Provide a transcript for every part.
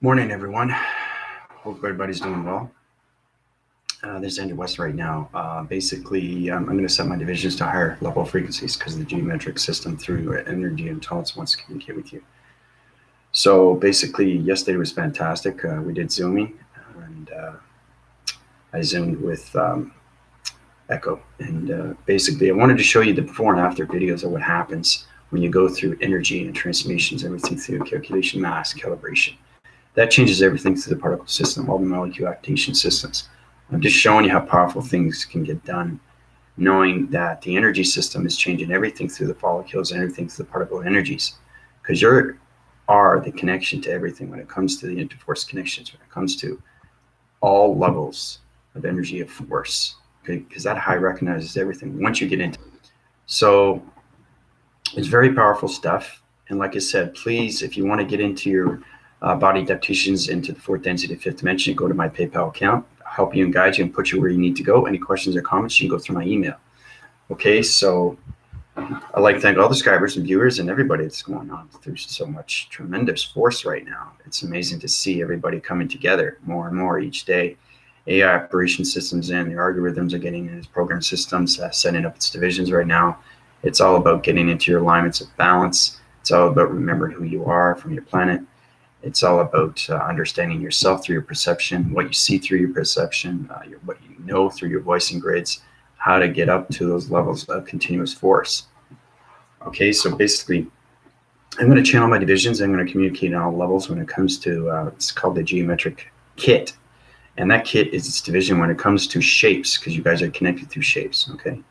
Morning, everyone. Hope everybody's doing well. This is Andrew West right now. Basically, I'm going to set my divisions to higher level frequencies because the geometric system through energy intelligence wants to communicate with you. So basically, yesterday was fantastic. We did Zooming, and I Zoomed with Echo. And basically, I wanted to show you the before and after videos of what happens when you go through energy and transformations, everything through calculation, mass, calibration. That changes everything through the particle system, all the molecule activation systems. I'm just showing you how powerful things can get done, knowing that the energy system is changing everything through the molecules and everything through the particle energies, because you are the connection to everything when it comes to the interforce connections, when it comes to all levels of energy of force, okay? Because that high recognizes everything once you get into it. So it's very powerful stuff. And like I said, please, if you want to get into your body adaptations into the fourth density, fifth dimension, go to my PayPal account. I'll help you and guide you and put you where you need to go. Any questions or comments, you can go through my email. Okay, so I'd like to thank all the subscribers and viewers and everybody that's going on through so much tremendous force right now. It's amazing to see everybody coming together more and more each day. AI operation systems in, the algorithms are getting in its program systems, setting up its divisions right now. It's all about getting into your alignments of balance. It's all about remembering who you are from your planet. It's all about understanding yourself through your perception, what you see through your perception, what you know through your voicing grids, how to get up to those levels of continuous force. Okay, so basically, I'm going to channel my divisions. I'm going to communicate on all levels when it comes to, it's called the geometric kit. And that kit is its division when it comes to shapes, because you guys are connected through shapes, okay?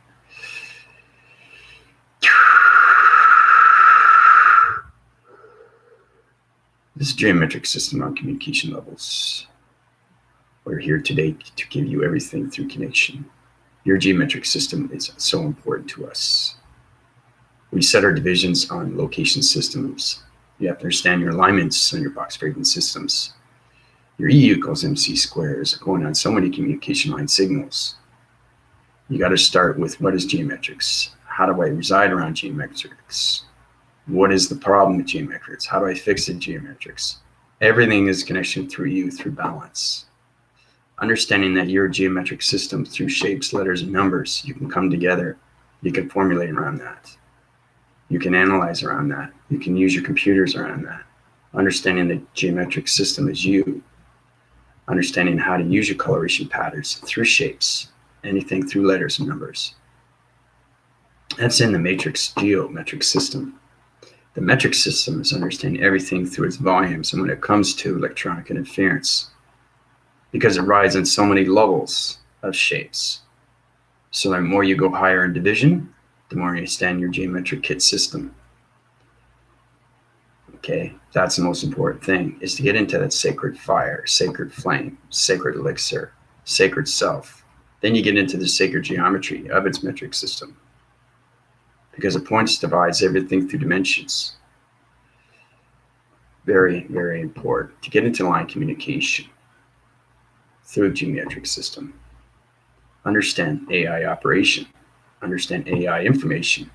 This geometric system on communication levels. We're here today to give you everything through connection. Your geometric system is so important to us. We set our divisions on location systems. You have to understand your alignments on your box frequency systems. Your E equals MC squares are going on so many communication line signals. You got to start with what is geometrics? How do I reside around geometrics? What is the problem with geometrics? How do I fix the geometrics? Everything is connection through you, through balance. Understanding that you're a geometric system through shapes, letters, and numbers, you can come together. You can formulate around that. You can analyze around that. You can use your computers around that. Understanding the geometric system is you. Understanding how to use your coloration patterns through shapes, anything through letters and numbers. That's in the matrix geometric system. The metric system is understanding everything through its volumes and when it comes to electronic interference, because it rides on so many levels of shapes. So the more you go higher in division, the more you understand your geometric kit system. Okay, that's the most important thing, is to get into that sacred fire, sacred flame, sacred elixir, sacred self. Then you get into the sacred geometry of its metric system, because the points divides everything through dimensions. Very, very important to get into line communication through the geometric system. Understand AI operation, understand AI information,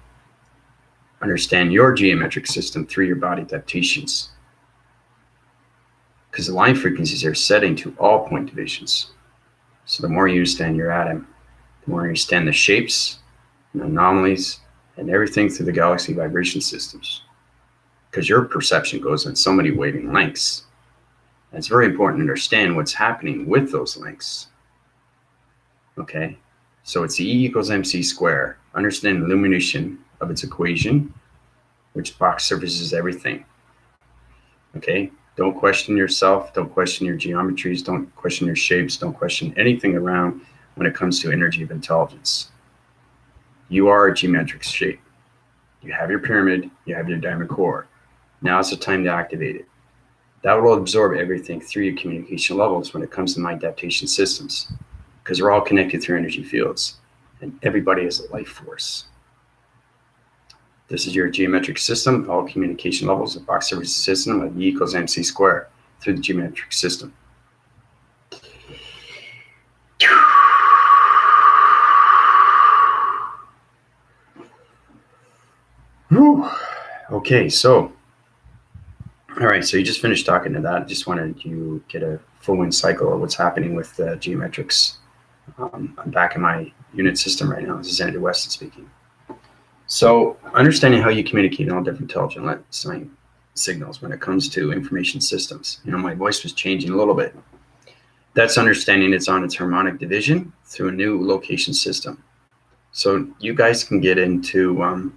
understand your geometric system through your body adaptations, because the line frequencies are setting to all point divisions. So the more you understand your atom, the more you understand the shapes and anomalies and everything through the galaxy vibration systems, because your perception goes on so many waving lengths. And it's very important to understand what's happening with those lengths. Okay, so it's E equals MC square. Understand the illumination of its equation, which box surfaces everything. Okay, don't question yourself, don't question your geometries, don't question your shapes, don't question anything around when it comes to energy of intelligence. You are a geometric shape. You have your pyramid, you have your diamond core. Now is the time to activate it. That will absorb everything through your communication levels when it comes to my adaptation systems, because we're all connected through energy fields and everybody is a life force. This is your geometric system, all communication levels of box surface system of E equals MC square through the geometric system. Whew. Okay, so All right, so you just finished talking to that. Just wanted you to get a full wind cycle of what's happening with geometrics. I'm back in my unit system right now. This is Andrew Weston speaking. So understanding how you communicate in all different intelligent signals when it comes to information systems. My voice was changing a little bit. That's understanding it's on its harmonic division through a new location system. So you guys can get into,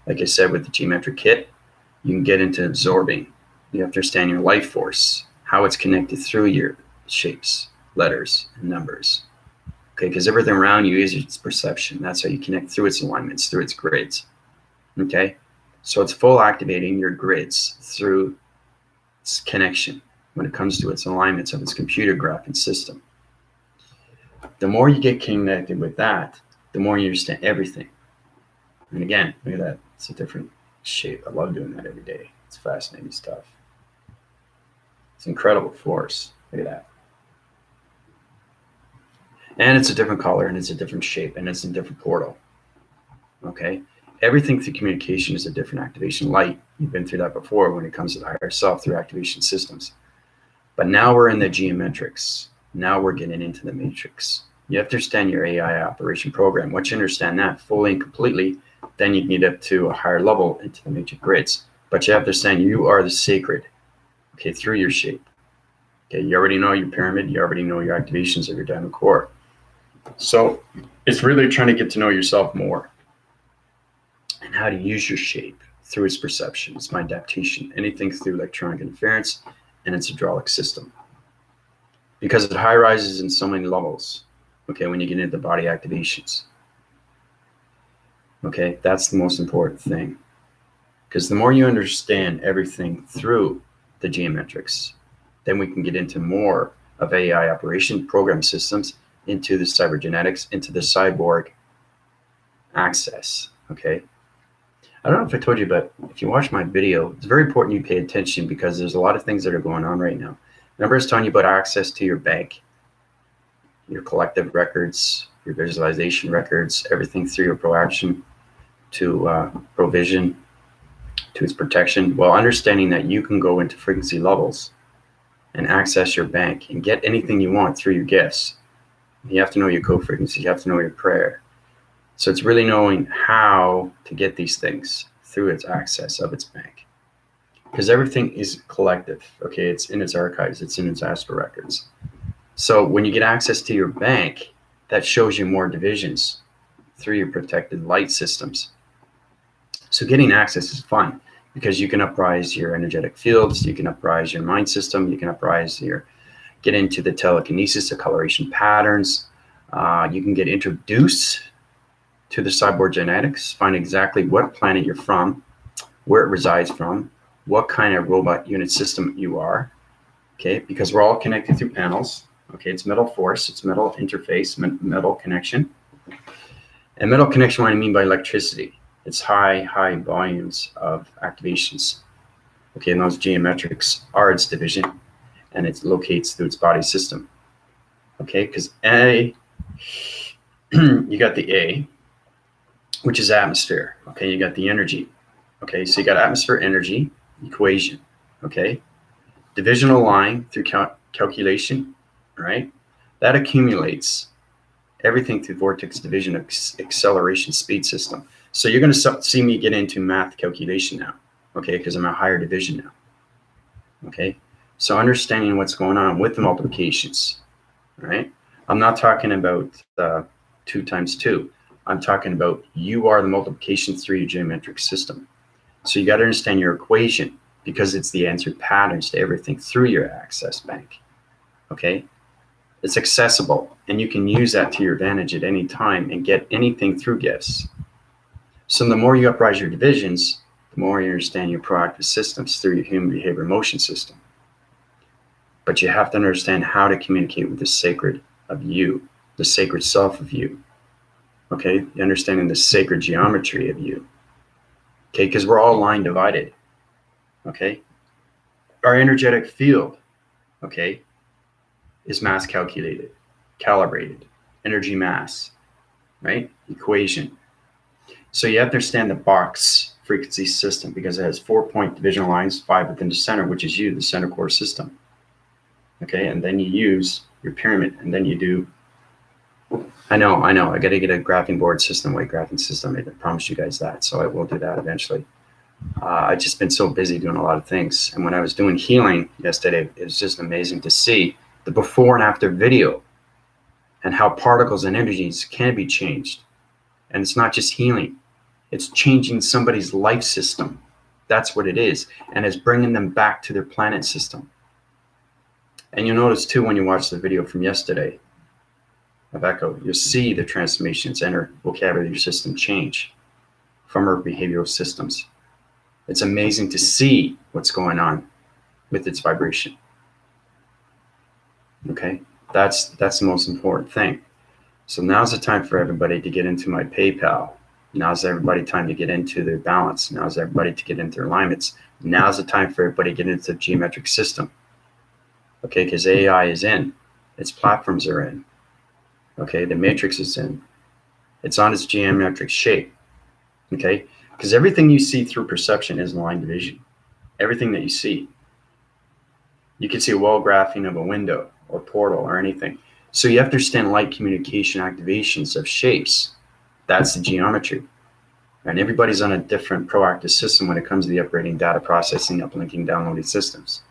like I said, with the geometric kit, you can get into absorbing. You have to understand your life force, how it's connected through your shapes, letters, and numbers. Okay, because everything around you is its perception. That's how you connect through its alignments, through its grids. Okay, so it's full activating your grids through its connection when it comes to its alignments of its computer graphic system. The more you get connected with that, the more you understand everything. And again, look at that. It's a different shape. I love doing that every day. It's fascinating stuff. It's incredible force. Look at that. And it's a different color, and it's a different shape, and it's a different portal. Okay? Everything through communication is a different activation light. You've been through that before when it comes to the higher self through activation systems. But now we're in the geometrics. Now we're getting into the matrix. You have to understand your AI operation program. Once you understand that fully and completely, then you can get up to a higher level into the matrix grids. But you have to understand you are the sacred, okay, through your shape. Okay, you already know your pyramid. You already know your activations of your diamond core. So it's really trying to get to know yourself more and how to use your shape through its perception, its mind adaptation, anything through electronic interference and its hydraulic system. Because it high rises in so many levels, okay, when you get into the body activations. Okay, that's the most important thing. Because the more you understand everything through the geometrics, then we can get into more of AI operation program systems, into the cybergenetics, into the cyborg access, okay? I don't know if I told you, but if you watch my video, it's very important you pay attention because there's a lot of things that are going on right now. Remember I was telling you about access to your bank, your collective records, your visualization records, everything through your proaction to provision, to its protection. Well, understanding that you can go into frequency levels and access your bank and get anything you want through your gifts. You have to know your code frequency. You have to know your prayer. So it's really knowing how to get these things through its access of its bank. Because everything is collective, okay? It's in its archives. It's in its Astro records. So when you get access to your bank, that shows you more divisions through your protected light systems. So getting access is fun because you can uprise your energetic fields. You can uprise your mind system. You can uprise get into the telekinesis, the coloration patterns. You can get introduced to the cyborg genetics, find exactly what planet you're from, where it resides from, what kind of robot unit system you are, okay? Because we're all connected through panels, okay? It's metal force, it's metal interface, metal connection. And metal connection, what I mean by electricity, it's high volumes of activations, okay? And those geometrics are its division, and it locates through its body system, okay? Because you got the A, which is atmosphere, okay? You got the energy, okay? So you got atmosphere, energy, equation, okay? Divisional line through calculation, right? That accumulates everything through vortex division acceleration speed system. So you're going to see me get into math calculation now, okay? Because I'm a higher division now, okay? So understanding what's going on with the multiplications, right? I'm not talking about 2 times 2. I'm talking about you are the multiplication through your geometric system. So you got to understand your equation because it's the answered patterns to everything through your access bank, okay? It's accessible, and you can use that to your advantage at any time and get anything through gifts. So the more you uprise your divisions, the more you understand your proactive systems through your human behavior motion system. But you have to understand how to communicate with the sacred of you, the sacred self of you, okay? You're understanding the sacred geometry of you, okay? Because we're all line divided, okay? Our energetic field, okay, is mass calculated, calibrated, energy mass, right? Equation. So you have to understand the box frequency system because it has 4-point division lines, 5 within the center, which is you, the center core system. Okay, and then you use your pyramid, and then you do. I know. I got to get a graphing board system, weight graphing system. I promised you guys that, so I will do that eventually. I've just been so busy doing a lot of things, and when I was doing healing yesterday, it was just amazing to see the before and after video, and how particles and energies can be changed. And it's not just healing; it's changing somebody's life system. That's what it is, and it's bringing them back to their planet system. And you'll notice too when you watch the video from yesterday of Echo, you'll see the transformations in her vocabulary system change from her behavioral systems. It's amazing to see what's going on with its vibration. Okay, that's the most important thing. So now's the time for everybody to get into my PayPal. Now's everybody time to get into their balance. Now's everybody to get into their alignments. Now's the time for everybody to get into the geometric system. Okay, because AI is in, its platforms are in. Okay, the matrix is in. It's on its geometric shape. Okay, because everything you see through perception is line division. Everything that you see. You can see a wall graphing of a window or portal or anything. So you have to understand light communication activations of shapes. That's the geometry. And everybody's on a different proactive system when it comes to the upgrading, data processing, uplinking, downloading systems.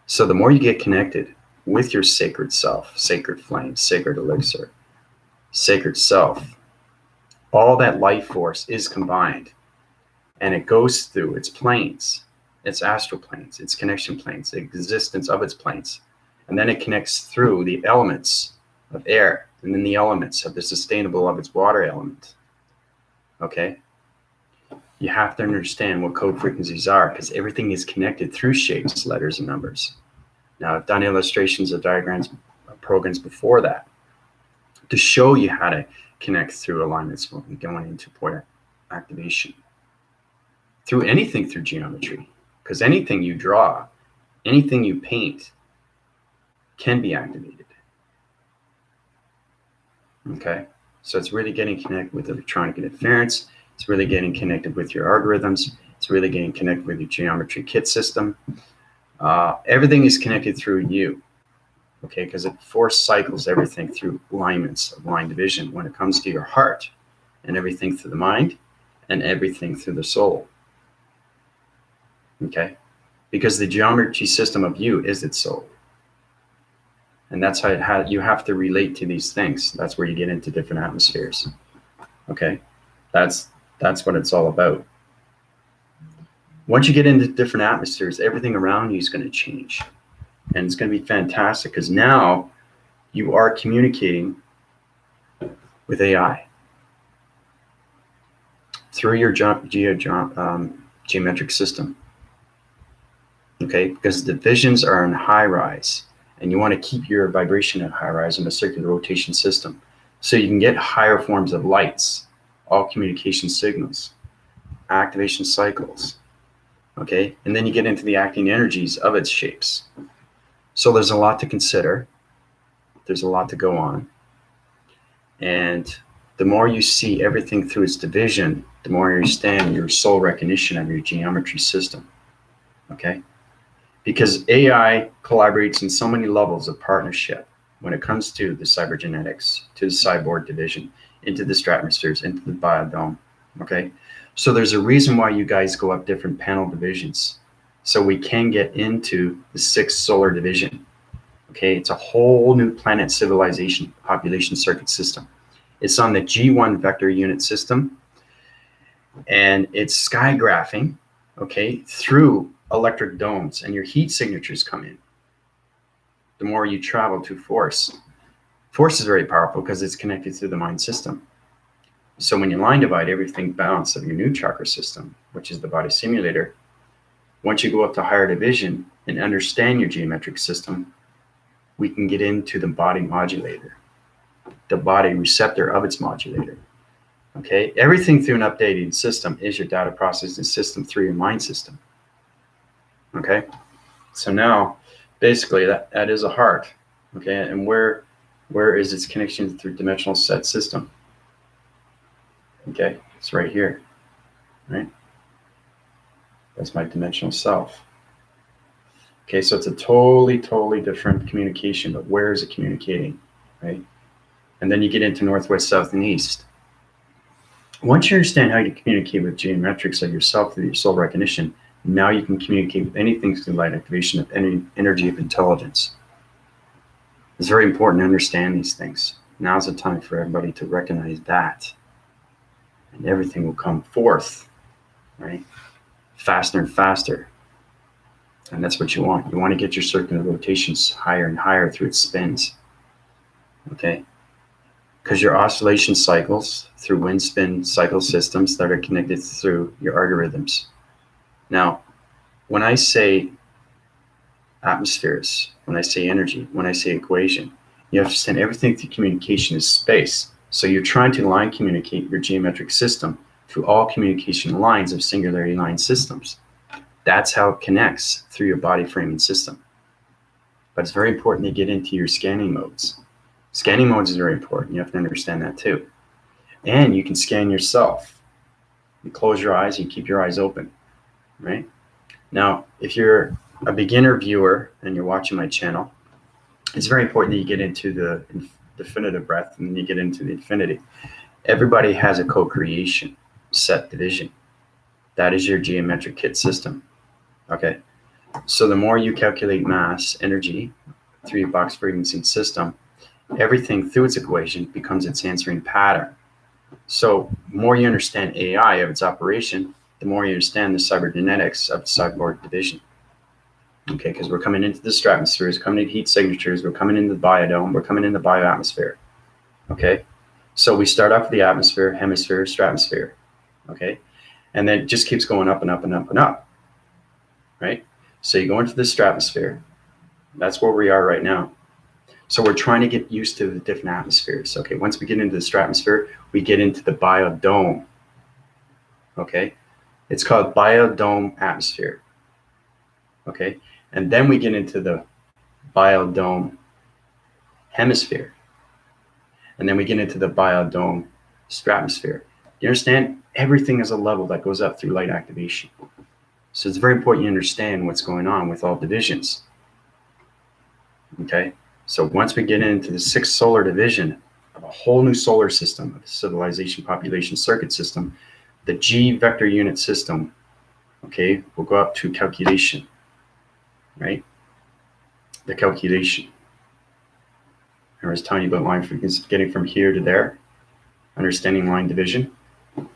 So the more you get connected with your sacred self, sacred flame, sacred elixir, sacred self, all that life force is combined, and it goes through its planes, its astral planes, its connection planes, the existence of its planes. And then it connects through the elements of air, and then the elements of the sustainable of its water element. Okay? You have to understand what code frequencies are, because everything is connected through shapes, letters, and numbers. Now, I've done illustrations of diagrams, programs before that to show you how to connect through alignments going into point activation. Through anything through geometry, because anything you draw, anything you paint can be activated. Okay? So it's really getting connected with electronic interference. It's really getting connected with your algorithms. It's really getting connected with your geometry kit system. Everything is connected through you, okay? Because it force cycles everything through alignments of line division when it comes to your heart, and everything through the mind, and everything through the soul, okay? Because the geometry system of you is its soul. And that's how you have to relate to these things. That's where you get into different atmospheres, okay? That's what it's all about. Once you get into different atmospheres, everything around you is going to change. And it's going to be fantastic because now you are communicating with AI through your geometric system. Okay, because the divisions are in high rise, and you want to keep your vibration at high rise in a circular rotation system so you can get higher forms of lights, all communication signals, activation cycles. Okay, and then you get into the acting energies of its shapes. So there's a lot to consider. There's a lot to go on. And the more you see everything through its division, the more you understand your soul recognition of your geometry system. Okay? Because AI collaborates in so many levels of partnership when it comes to the cybergenetics, to the cyborg division, into the stratospheres, into the biodome. Okay? So there's a reason why you guys go up different panel divisions. So we can get into the 6th solar division. Okay, it's a whole new planet civilization population circuit system. It's on the G1 vector unit system, and it's sky graphing, okay, through electric domes, and your heat signatures come in. The more you travel to force. Force is very powerful because it's connected through the mind system. So when you line divide everything balance of your new chakra system, which is the body simulator, once you go up to higher division and understand your geometric system, we can get into the body modulator, the body receptor of its modulator. Okay, everything through an updating system is your data processing system through your mind system. Okay, so now basically that is a heart. Okay, and where is its connection through dimensional set system? Okay, it's right here, right? That's my dimensional self. Okay, so it's a totally different communication, but where is it communicating, right? And then you get into northwest, south, and east. Once you understand how you communicate with geometrics of yourself through your soul recognition, now you can communicate with anything through light activation of any energy of intelligence. It's very important to understand these things. Now's the time for everybody to recognize that. And everything will come forth, right? Faster and faster. And that's what you want. You want to get your circular rotations higher and higher through its spins. Okay? Because your oscillation cycles through wind spin cycle systems that are connected through your algorithms. Now, when I say atmospheres, when I say energy, when I say equation, you have to understand everything through communication is space. So you're trying to line communicate your geometric system through all communication lines of singularity line systems. That's how it connects through your body framing system. But it's very important to get into your scanning modes. Scanning modes is very important. You have to understand that too. And you can scan yourself. You close your eyes, you keep your eyes open, right? Now, if you're a beginner viewer and you're watching my channel, it's very important that you get into the definitive breath and then you get into the infinity. Everybody has a co-creation set division. That is your geometric kit system. Okay, so the more you calculate mass, energy through your box frequency system, everything through its equation becomes its answering pattern. So the more you understand AI of its operation, the more you understand the cybernetics of the cyborg division. Okay, because we're coming into the stratospheres, coming into heat signatures, we're coming into the biodome, we're coming into the bioatmosphere. Okay, so we start off with the atmosphere, hemisphere, stratosphere. Okay, and then it just keeps going up and up and up and up. Right? So you go into the stratosphere. That's where we are right now. So we're trying to get used to the different atmospheres. Okay, once we get into the stratosphere, we get into the biodome. Okay, it's called biodome atmosphere. Okay, and then we get into the biodome hemisphere. And then we get into the biodome stratosphere. You understand? Everything is a level that goes up through light activation. So it's very important you understand what's going on with all divisions. Okay, so once we get into the sixth solar division of a whole new solar system, of a civilization population circuit system, the G vector unit system, okay, will go up to calculation, right? The calculation. I was telling you about line frequency, getting from here to there, understanding line division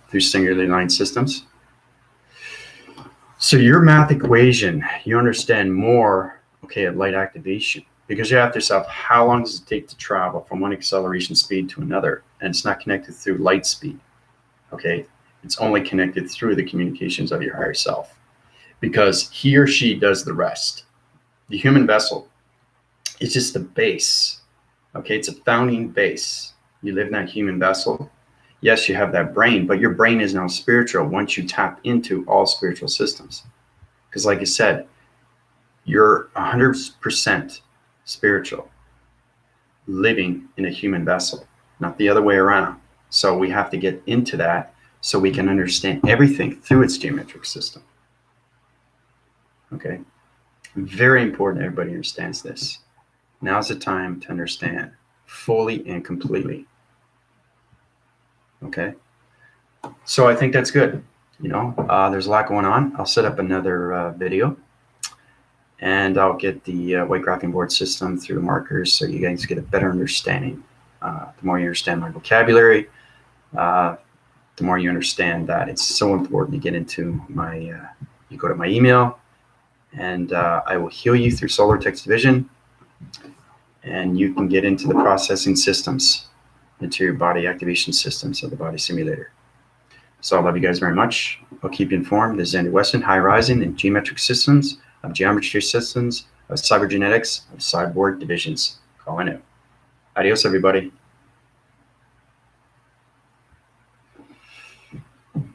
through singularly line systems. So your math equation, you understand more, okay, at light activation, because you have to yourself, how long does it take to travel from one acceleration speed to another? And it's not connected through light speed, okay? It's only connected through the communications of your higher self, because he or she does the rest. The human vessel is just the base, okay? It's a founding base. You live in that human vessel. Yes, you have that brain, but your brain is now spiritual once you tap into all spiritual systems. Because like I said, you're 100% spiritual, living in a human vessel, not the other way around. So we have to get into that so we can understand everything through its geometric system. Okay? Very important everybody understands this. Now's the time to understand fully and completely. Okay, so I think that's good. You know, there's a lot going on. I'll set up another video, and I'll get the white graphing board system through markers so you guys get a better understanding. The more you understand my vocabulary, the more you understand that it's so important to get into my, you go to my email, and I will heal you through solar text division, and you can get into the processing systems, into your body activation systems of the body simulator. So I love you guys very much. I'll keep you informed. This is Andy Weston, High Rising in Geometric Systems, of Geometry Systems, of Cybergenetics, of Cyborg Divisions. Calling out. Adios, everybody.